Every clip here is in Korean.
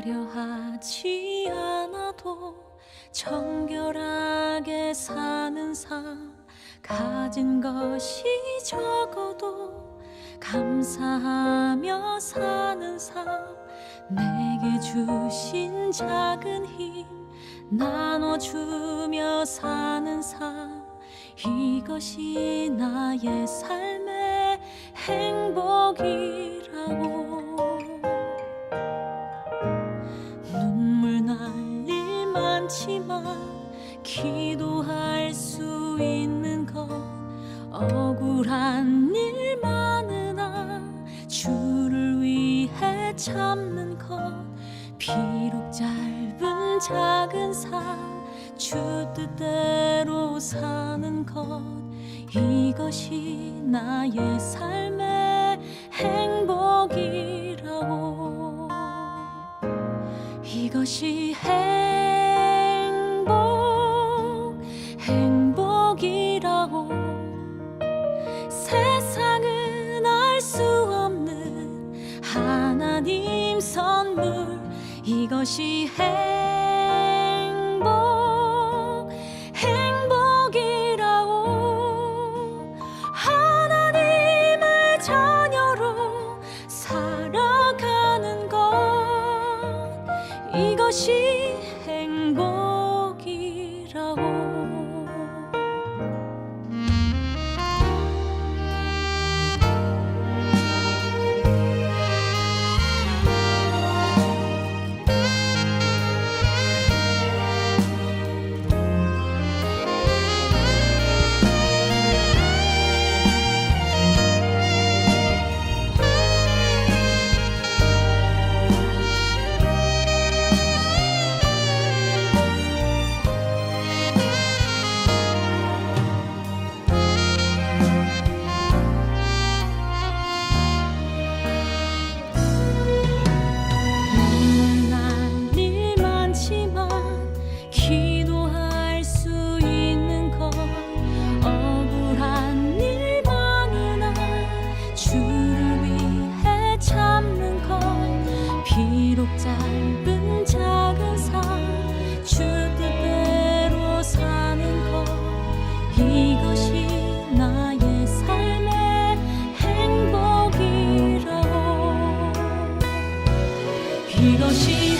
화려하지 않아도 정결하게 사는 삶, 가진 것이 적어도 감사하며 사는 삶, 내게 주신 작은 힘 나눠주며 사는 삶, 이것이 나의 삶의 행복이라고. 눈물 날 일 많지만 기도할 수 있는 것, 억울한 일 많으나 주를 위해 참는 것, 비록 짧은 작은 삶 주 뜻대로 사는 것, 이것이 나의 삶의 행복이라고. 이것이 행복이라고. 세상은 알 수 없는 하나님 선물, 이것이 행복이라고. 하나님의 자녀로 살아가는 것, 이것이 행복이라고. 짧은 작은 삶 주 뜻대로 사는 것, 이것이 나의 삶의 행복이라고. 이것이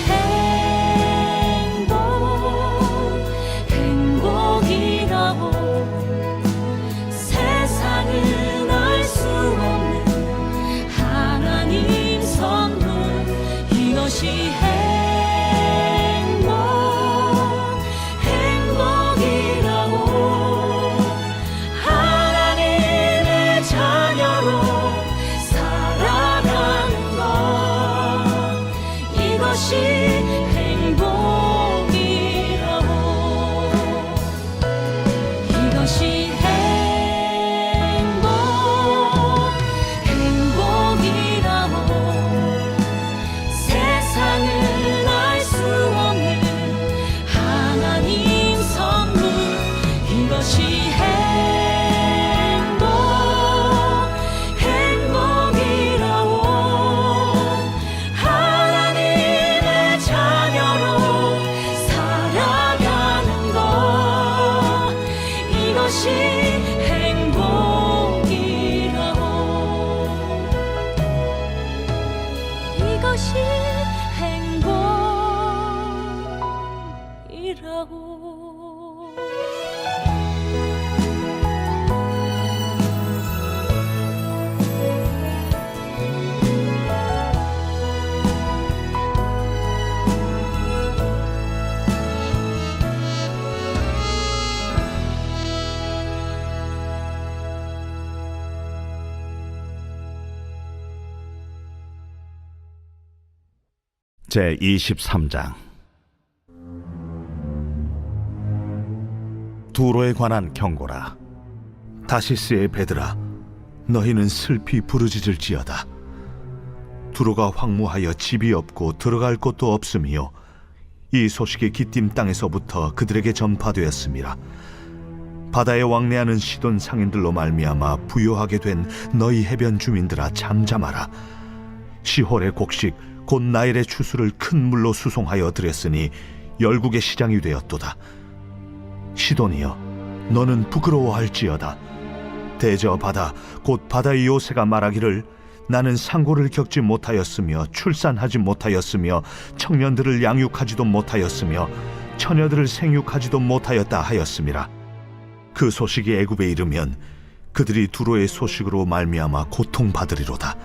행복이라고. 세상은 알 수 없는 하나님 선물, 이것이 행복이라고. 하나님의 자녀로 살아가는 것, 이것이 행복이라고. 이것이 행복이라고. 세상은 알 수 없는 하나님 선물, 이것이 행복이라고. 하나님의 자녀로 살아가는 것, 이것이 행복이라고. 이것이 행복이라고. 제23장 두로에 관한 경고라. 다시스의 배들아, 너희는 슬피 부르짖을지어다. 두로가 황무하여 집이 없고 들어갈 곳도 없음이요, 이 소식이 기띔 땅에서부터 그들에게 전파되었음이라. 바다에 왕래하는 시돈 상인들로 말미암아 부요하게 된 너희 해변 주민들아, 잠잠하라. 시홀의 곡식 곧 나일의 추수를 큰 물로 수송하여 드렸으니 열국의 시장이 되었도다. 시돈이여, 너는 부끄러워할지어다. 대저 바다 곧 바다의 요새가 말하기를 나는 상고를 겪지 못하였으며 출산하지 못하였으며 청년들을 양육하지도 못하였으며 처녀들을 생육하지도 못하였다 하였음이라. 그 소식이 애굽에 이르면 그들이 두로의 소식으로 말미암아 고통받으리로다.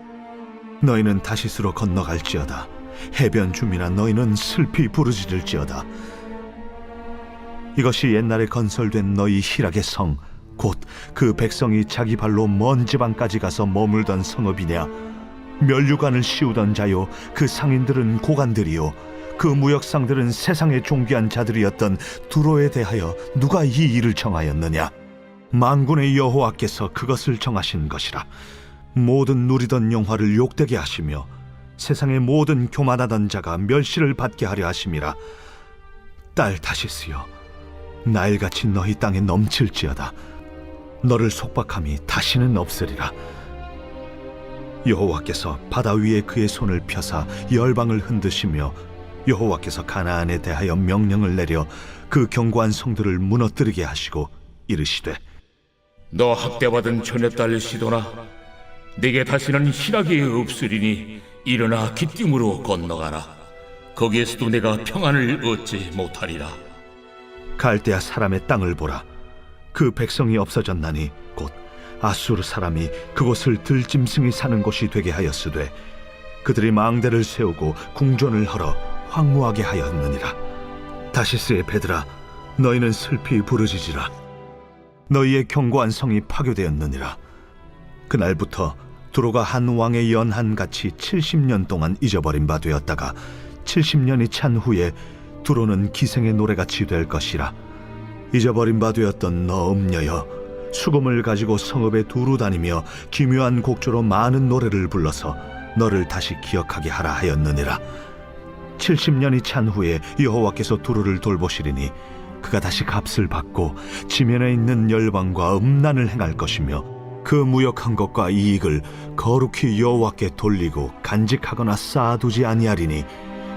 너희는 다시스로 건너갈지어다. 해변 주민아, 너희는 슬피 부르짖을지어다. 이것이 옛날에 건설된 너희 희락의 성, 곧 그 백성이 자기 발로 먼 지방까지 가서 머물던 성읍이냐? 면류관을 씌우던 자요, 그 상인들은 고관들이요, 그 무역상들은 세상의 존귀한 자들이었던 두로에 대하여 누가 이 일을 정하였느냐? 만군의 여호와께서 그것을 정하신 것이라. 모든 누리던 영화를 욕되게 하시며 세상의 모든 교만하던 자가 멸시를 받게 하려 하심이라. 딸 다시스여, 나일같이 너희 땅에 넘칠지어다. 너를 속박함이 다시는 없으리라. 여호와께서 바다 위에 그의 손을 펴사 열방을 흔드시며 여호와께서 가나안에 대하여 명령을 내려 그 견고한 성들을 무너뜨리게 하시고 이르시되, 너 학대받은 전의 딸 시도나, 네게 다시는 희락이 없으리니 일어나 기띔으로 건너가라. 거기에서도 내가 평안을 얻지 못하리라. 갈대아 사람의 땅을 보라. 그 백성이 없어졌나니 곧 아수르 사람이 그곳을 들짐승이 사는 곳이 되게 하였으되 그들이 망대를 세우고 궁전을 헐어 황무하게 하였느니라. 다시스의 배들아, 너희는 슬피 부르짖으라. 너희의 견고한 성이 파괴되었느니라. 그날부터 두로가 한 왕의 연한같이 70년 동안 잊어버린 바 되었다가 70년이 찬 후에 두로는 기생의 노래같이 될 것이라. 잊어버린 바 되었던 너 음녀여, 수금을 가지고 성읍에 두루 다니며 기묘한 곡조로 많은 노래를 불러서 너를 다시 기억하게 하라 하였느니라. 70년이 찬 후에 여호와께서 두루를 돌보시리니 그가 다시 값을 받고 지면에 있는 열방과 음란을 행할 것이며 그 무역한 것과 이익을 거룩히 여호와께 돌리고 간직하거나 쌓아두지 아니하리니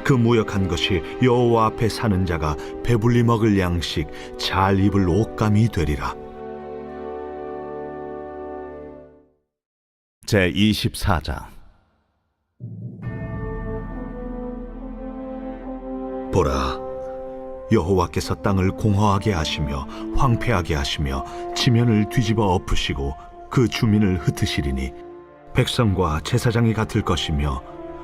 그 무역한 것이 여호와 앞에 사는 자가 배불리 먹을 양식, 잘 입을 옷감이 되리라. 제24장. 보라, 여호와께서 땅을 공허하게 하시며 황폐하게 하시며 지면을 뒤집어 엎으시고 그 주민을 흩으시리니 백성과 제사장이 같을 것이며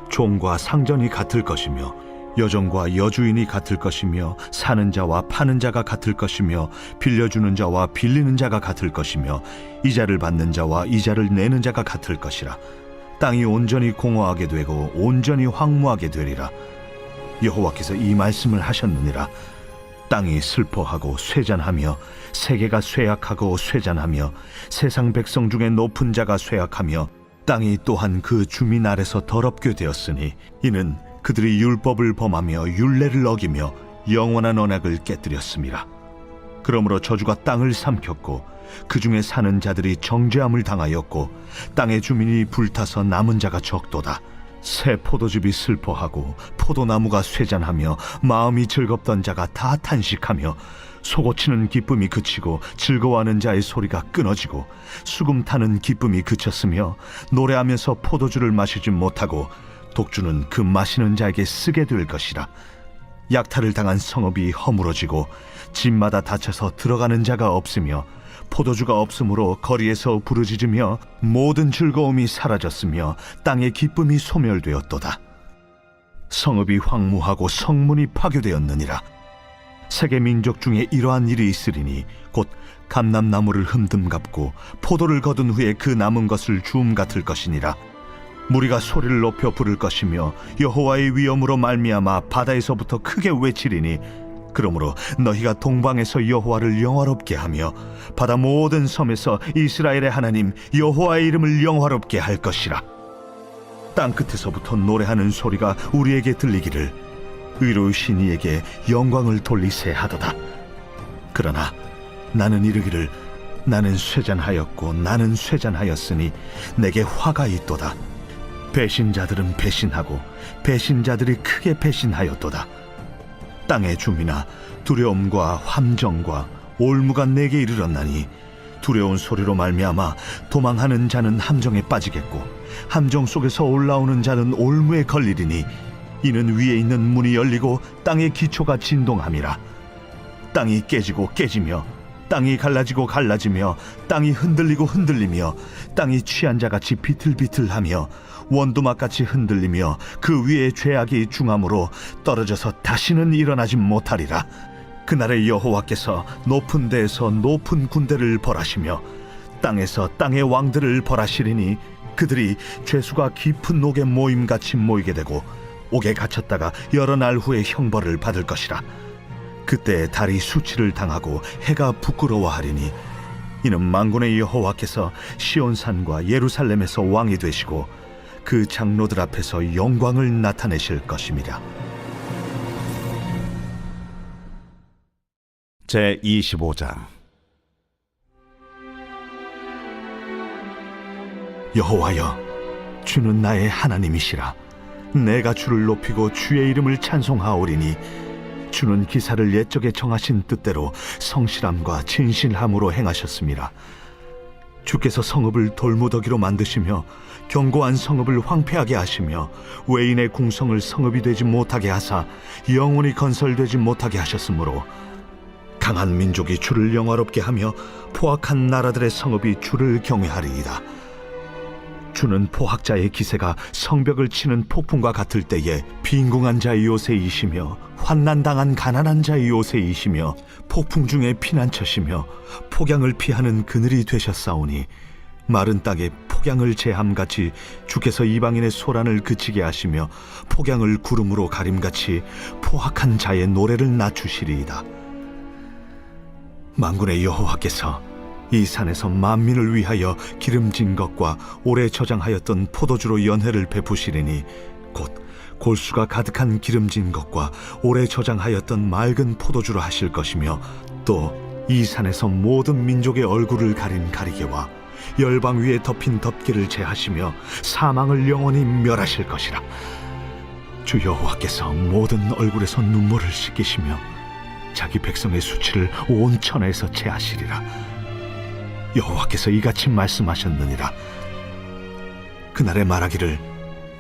종과 상전이 같을 것이며 여종과 여주인이 같을 것이며 사는 자와 파는 자가 같을 것이며 빌려주는 자와 빌리는 자가 같을 것이며 이자를 받는 자와 이자를 내는 자가 같을 것이라. 땅이 온전히 공허하게 되고 온전히 황무하게 되리라. 여호와께서 이 말씀을 하셨느니라. 땅이 슬퍼하고 쇠잔하며 세계가 쇠약하고 쇠잔하며 세상 백성 중에 높은 자가 쇠약하며 땅이 또한 그 주민 아래서 더럽게 되었으니 이는 그들이 율법을 범하며 율례를 어기며 영원한 언약을 깨뜨렸음이라. 그러므로 저주가 땅을 삼켰고 그 중에 사는 자들이 정죄함을 당하였고 땅의 주민이 불타서 남은 자가 적도다. 새 포도즙이 슬퍼하고 포도나무가 쇠잔하며 마음이 즐겁던 자가 다 탄식하며 소고치는 기쁨이 그치고 즐거워하는 자의 소리가 끊어지고 수금 타는 기쁨이 그쳤으며 노래하면서 포도주를 마시지 못하고 독주는 그 마시는 자에게 쓰게 될 것이라. 약탈을 당한 성읍이 허물어지고 집마다 닫혀서 들어가는 자가 없으며 포도주가 없으므로 거리에서 부르짖으며 모든 즐거움이 사라졌으며 땅의 기쁨이 소멸되었도다. 성읍이 황무하고 성문이 파괴되었느니라. 세계 민족 중에 이러한 일이 있으리니 곧 감람나무를 흠듬갑고 포도를 거둔 후에 그 남은 것을 주움 같을 것이니라. 무리가 소리를 높여 부를 것이며 여호와의 위엄으로 말미암아 바다에서부터 크게 외치리니 그러므로 너희가 동방에서 여호와를 영화롭게 하며 바다 모든 섬에서 이스라엘의 하나님 여호와의 이름을 영화롭게 할 것이라. 땅 끝에서부터 노래하는 소리가 우리에게 들리기를 의로우신 이에게 영광을 돌리세 하도다. 그러나 나는 이르기를 나는 쇠잔하였고 나는 쇠잔하였으니 내게 화가 있도다. 배신자들은 배신하고 배신자들이 크게 배신하였도다. 땅의 주민아, 두려움과 함정과 올무가 내게 이르렀나니 두려운 소리로 말미암아 도망하는 자는 함정에 빠지겠고 함정 속에서 올라오는 자는 올무에 걸리리니 이는 위에 있는 문이 열리고 땅의 기초가 진동함이라. 땅이 깨지고 깨지며 땅이 갈라지고 갈라지며 땅이 흔들리고 흔들리며 땅이 취한 자같이 비틀비틀하며 원두막같이 흔들리며 그 위에 죄악이 중함으로 떨어져서 다시는 일어나지 못하리라. 그날에 여호와께서 높은 데에서 높은 군대를 벌하시며 땅에서 땅의 왕들을 벌하시리니 그들이 죄수가 깊은 옥에 모임같이 모이게 되고 옥에 갇혔다가 여러 날 후에 형벌을 받을 것이라. 그때 달이 수치를 당하고 해가 부끄러워하리니 이는 만군의 여호와께서 시온산과 예루살렘에서 왕이 되시고 그 장로들 앞에서 영광을 나타내실 것입니다. 제25장. 여호와여, 주는 나의 하나님이시라. 내가 주를 높이고 주의 이름을 찬송하오리니 주는 기사를 옛적에 정하신 뜻대로 성실함과 진실함으로 행하셨습니다. 주께서 성읍을 돌무더기로 만드시며 견고한 성읍을 황폐하게 하시며 외인의 궁성을 성읍이 되지 못하게 하사 영원히 건설되지 못하게 하셨으므로 강한 민족이 주를 영화롭게 하며 포악한 나라들의 성읍이 주를 경외하리이다. 주는 포학자의 기세가 성벽을 치는 폭풍과 같을 때에 빈궁한 자의 요새이시며 환난당한 가난한 자의 요새이시며 폭풍 중에 피난처시며 폭양을 피하는 그늘이 되셨사오니 마른 땅에 폭양을 제함같이 주께서 이방인의 소란을 그치게 하시며 폭양을 구름으로 가림같이 포악한 자의 노래를 낮추시리이다. 만군의 여호와께서 이 산에서 만민을 위하여 기름진 것과 오래 저장하였던 포도주로 연회를 베푸시리니 곧 골수가 가득한 기름진 것과 오래 저장하였던 맑은 포도주로 하실 것이며 또 이 산에서 모든 민족의 얼굴을 가린 가리개와 열방 위에 덮인 덮개를 제하시며 사망을 영원히 멸하실 것이라. 주 여호와께서 모든 얼굴에서 눈물을 씻기시며 자기 백성의 수치를 온 천하에서 제하시리라. 여호와께서 이같이 말씀하셨느니라. 그날에 말하기를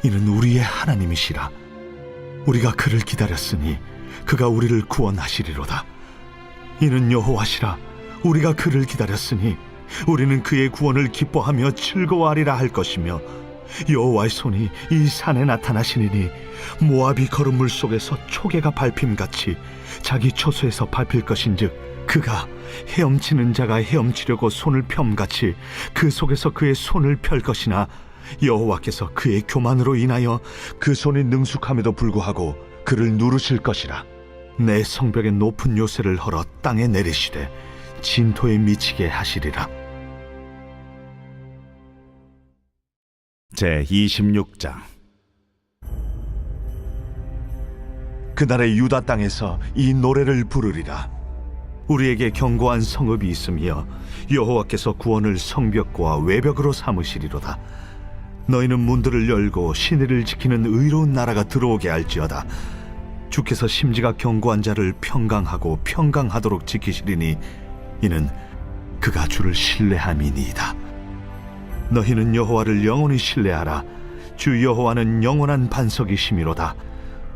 이는 우리의 하나님이시라. 우리가 그를 기다렸으니 그가 우리를 구원하시리로다. 이는 여호와시라. 우리가 그를 기다렸으니 우리는 그의 구원을 기뻐하며 즐거워하리라 할 것이며 여호와의 손이 이 산에 나타나시니니 모압이 걸음물 속에서 초계가 밟힘같이 자기 처소에서 밟힐 것인즉 그가 헤엄치는 자가 헤엄치려고 손을 펴같이 그 속에서 그의 손을 펼 것이나 여호와께서 그의 교만으로 인하여 그 손이 능숙함에도 불구하고 그를 누르실 것이라. 내 성벽의 높은 요새를 헐어 땅에 내리시되 진토에 미치게 하시리라. 제26장. 그날의 유다 땅에서 이 노래를 부르리라. 우리에게 견고한 성읍이 있으며 여호와께서 구원을 성벽과 외벽으로 삼으시리로다. 너희는 문들을 열고 시내를 지키는 의로운 나라가 들어오게 할지어다. 주께서 심지가 견고한 자를 평강하고 평강하도록 지키시리니 이는 그가 주를 신뢰함이니이다. 너희는 여호와를 영원히 신뢰하라. 주 여호와는 영원한 반석이시미로다.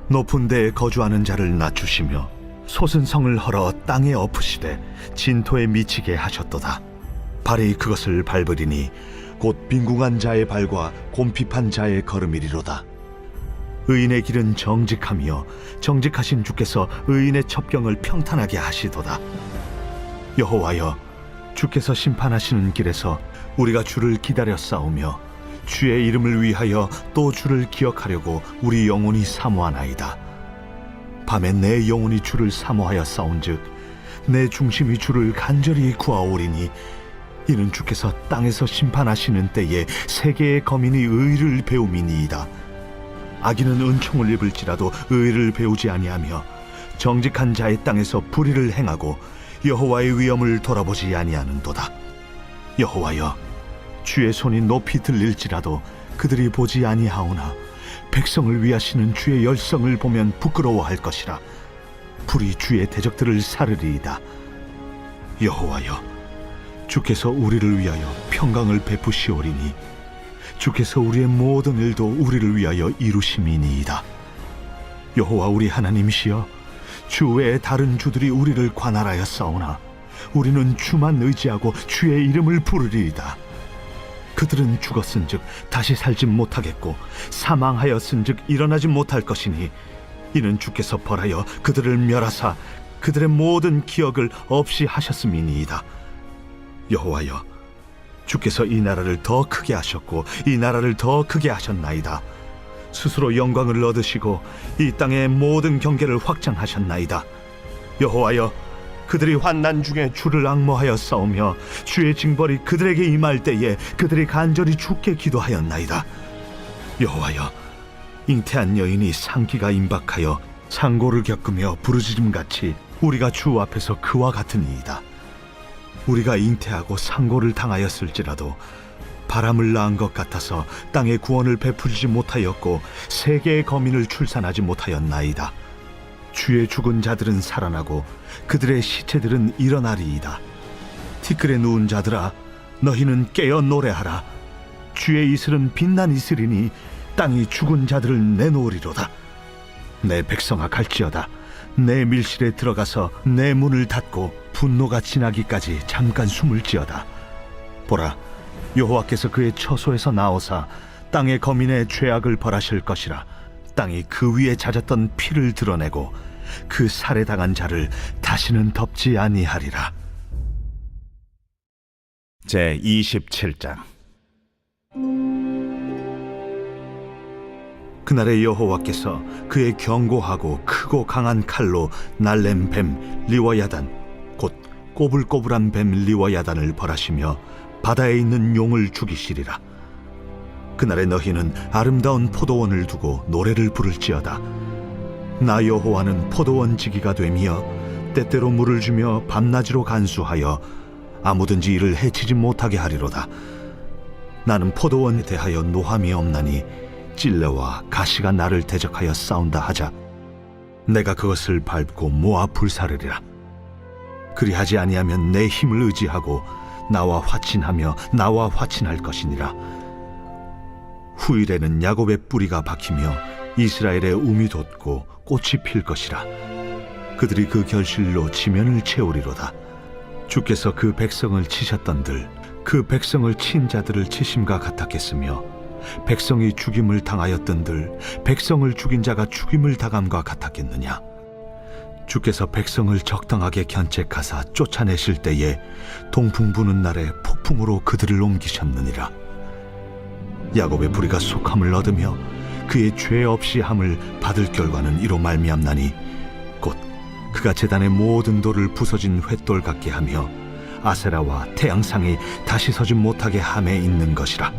높은 데에 거주하는 자를 낮추시며 솟은 성을 헐어 땅에 엎으시되 진토에 미치게 하셨도다. 발이 그것을 밟으리니 곧 빈궁한 자의 발과 곰핍한 자의 걸음이리로다. 의인의 길은 정직하며 정직하신 주께서 의인의 첩경을 평탄하게 하시도다. 여호와여, 주께서 심판하시는 길에서 우리가 주를 기다려 싸우며 주의 이름을 위하여 또 주를 기억하려고 우리 영혼이 사모하나이다. 밤에 내 영혼이 주를 사모하여 싸운즉 내 중심이 주를 간절히 구하오리니 이는 주께서 땅에서 심판하시는 때에 세계의 거민이 의를 배움이니이다. 악인은 은총을 입을지라도 의를 배우지 아니하며 정직한 자의 땅에서 불의를 행하고 여호와의 위엄을 돌아보지 아니하는도다. 여호와여, 주의 손이 높이 들릴지라도 그들이 보지 아니하오나 백성을 위하시는 주의 열성을 보면 부끄러워할 것이라. 불이 주의 대적들을 사르리이다. 여호와여, 주께서 우리를 위하여 평강을 베푸시오리니 주께서 우리의 모든 일도 우리를 위하여 이루심이니이다. 여호와 우리 하나님이시여, 주 외에 다른 주들이 우리를 관할하여 싸우나 우리는 주만 의지하고 주의 이름을 부르리이다. 그들은 죽었은즉 다시 살지 못하겠고 사망하였은즉 일어나지 못할 것이니 이는 주께서 벌하여 그들을 멸하사 그들의 모든 기억을 없이 하셨음이니이다. 여호와여, 주께서 이 나라를 더 크게 하셨고 이 나라를 더 크게 하셨나이다. 스스로 영광을 얻으시고 이 땅의 모든 경계를 확장하셨나이다. 여호와여, 그들이 환난 중에 주를 앙모하여 싸우며 주의 징벌이 그들에게 임할 때에 그들이 간절히 주께 기도하였나이다. 여호와여, 잉태한 여인이 상기가 임박하여 상고를 겪으며 부르짖음같이 우리가 주 앞에서 그와 같으니이다. 우리가 잉태하고 상고를 당하였을지라도 바람을 낳은 것 같아서 땅에 구원을 베풀지 못하였고 세계의 거민을 출산하지 못하였나이다. 주의 죽은 자들은 살아나고 그들의 시체들은 일어나리이다. 티끌에 누운 자들아, 너희는 깨어 노래하라. 주의 이슬은 빛난 이슬이니 땅이 죽은 자들을 내놓으리로다. 내 백성아 갈지어다. 내 밀실에 들어가서 내 문을 닫고 분노가 지나기까지 잠깐 숨을 지어다. 보라, 여호와께서 그의 처소에서 나오사 땅의 거민의 죄악을 벌하실 것이라. 땅이 그 위에 잦았던 피를 드러내고 그 살해당한 자를 다시는 덮지 아니하리라. 제 27장. 그날에 여호와께서 그의 견고하고 크고 강한 칼로 날렘 뱀 리워야단 곧 꼬불꼬불한 뱀 리워야단을 벌하시며 바다에 있는 용을 죽이시리라. 그날에 너희는 아름다운 포도원을 두고 노래를 부를지어다. 나 여호와는 포도원 지기가 되며 때때로 물을 주며 밤낮으로 간수하여 아무든지 이를 해치지 못하게 하리로다. 나는 포도원에 대하여 노함이 없나니 찔레와 가시가 나를 대적하여 싸운다 하자 내가 그것을 밟고 모아 불사르리라. 그리하지 아니하면 내 힘을 의지하고 나와 화친하며 나와 화친할 것이니라. 후일에는 야곱의 뿌리가 박히며 이스라엘의 움이 돋고 꽃이 필 것이라. 그들이 그 결실로 지면을 채우리로다. 주께서 그 백성을 치셨던들 그 백성을 친 자들을 치심과 같았겠으며 백성이 죽임을 당하였던들 백성을 죽인 자가 죽임을 당함과 같았겠느냐. 주께서 백성을 적당하게 견책하사 쫓아내실 때에 동풍 부는 날에 폭풍으로 그들을 옮기셨느니라. 야곱의 부리가 속함을 얻으며 그의 죄 없이 함을 받을 결과는 이로 말미암나니 곧 그가 제단의 모든 돌을 부서진 횃돌 같게 하며 아세라와 태양상이 다시 서지 못하게 함에 있는 것이라.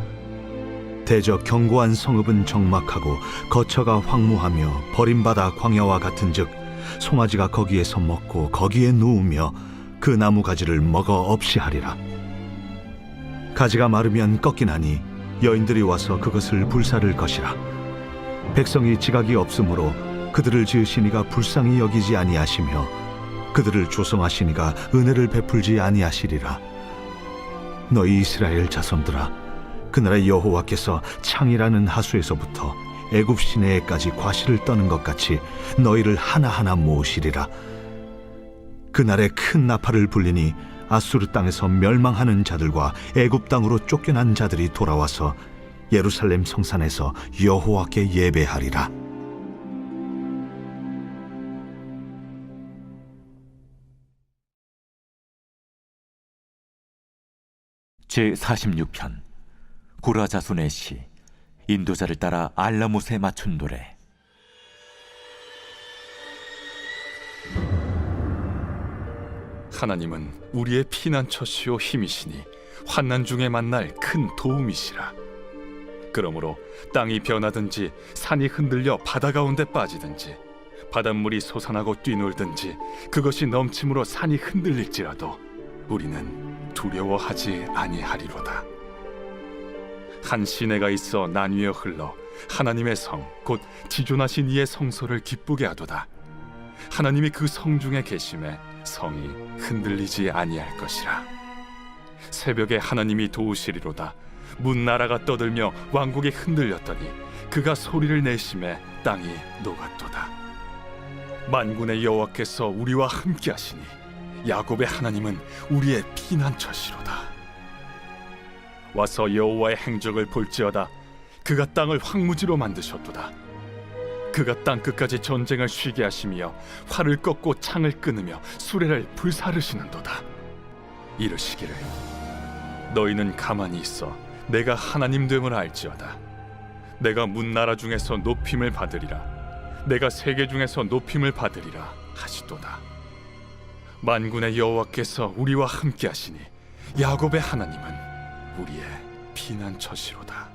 대저 견고한 성읍은 적막하고 거처가 황무하며 버림받아 광야와 같은즉 송아지가 거기에서 먹고 거기에 누우며 그 나무 가지를 먹어 없이 하리라. 가지가 마르면 꺾이나니 여인들이 와서 그것을 불사를 것이라. 백성이 지각이 없으므로 그들을 지으시니가 불쌍히 여기지 아니하시며 그들을 조성하시니가 은혜를 베풀지 아니하시리라. 너희 이스라엘 자손들아, 그날에 여호와께서 창이라는 하수에서부터 애굽 시내에까지 과실을 떠는 것 같이 너희를 하나하나 모으시리라. 그날에 큰 나팔을 불리니 아수르 땅에서 멸망하는 자들과 애굽 땅으로 쫓겨난 자들이 돌아와서 예루살렘 성산에서 여호와께 예배하리라. 제46편 고라 자손의 시. 인도자를 따라 알라못에 맞춘 노래. 하나님은 우리의 피난처시요 힘이시니 환난 중에 만날 큰 도움이시라. 그러므로 땅이 변하든지 산이 흔들려 바다 가운데 빠지든지 바닷물이 솟아나고 뛰놀든지 그것이 넘침으로 산이 흔들릴지라도 우리는 두려워하지 아니하리로다. 한 시내가 있어 나뉘어 흘러 하나님의 성 곧 지존하신 이의 성소를 기쁘게 하도다. 하나님이 그 성 중에 계심에 성이 흔들리지 아니할 것이라. 새벽에 하나님이 도우시리로다. 문나라가 떠들며 왕국이 흔들렸더니 그가 소리를 내심에 땅이 녹았도다. 만군의 여호와께서 우리와 함께하시니 야곱의 하나님은 우리의 피난처시로다. 와서 여호와의 행적을 볼지어다. 그가 땅을 황무지로 만드셨도다. 그가 땅 끝까지 전쟁을 쉬게 하시며 활을 꺾고 창을 끊으며 수레를 불사르시는도다. 이르시기를 너희는 가만히 있어 내가 하나님 됨을 알지어다. 내가 문나라 중에서 높임을 받으리라. 내가 세계 중에서 높임을 받으리라 하시도다. 만군의 여호와께서 우리와 함께하시니 야곱의 하나님은 우리의 피난처시로다.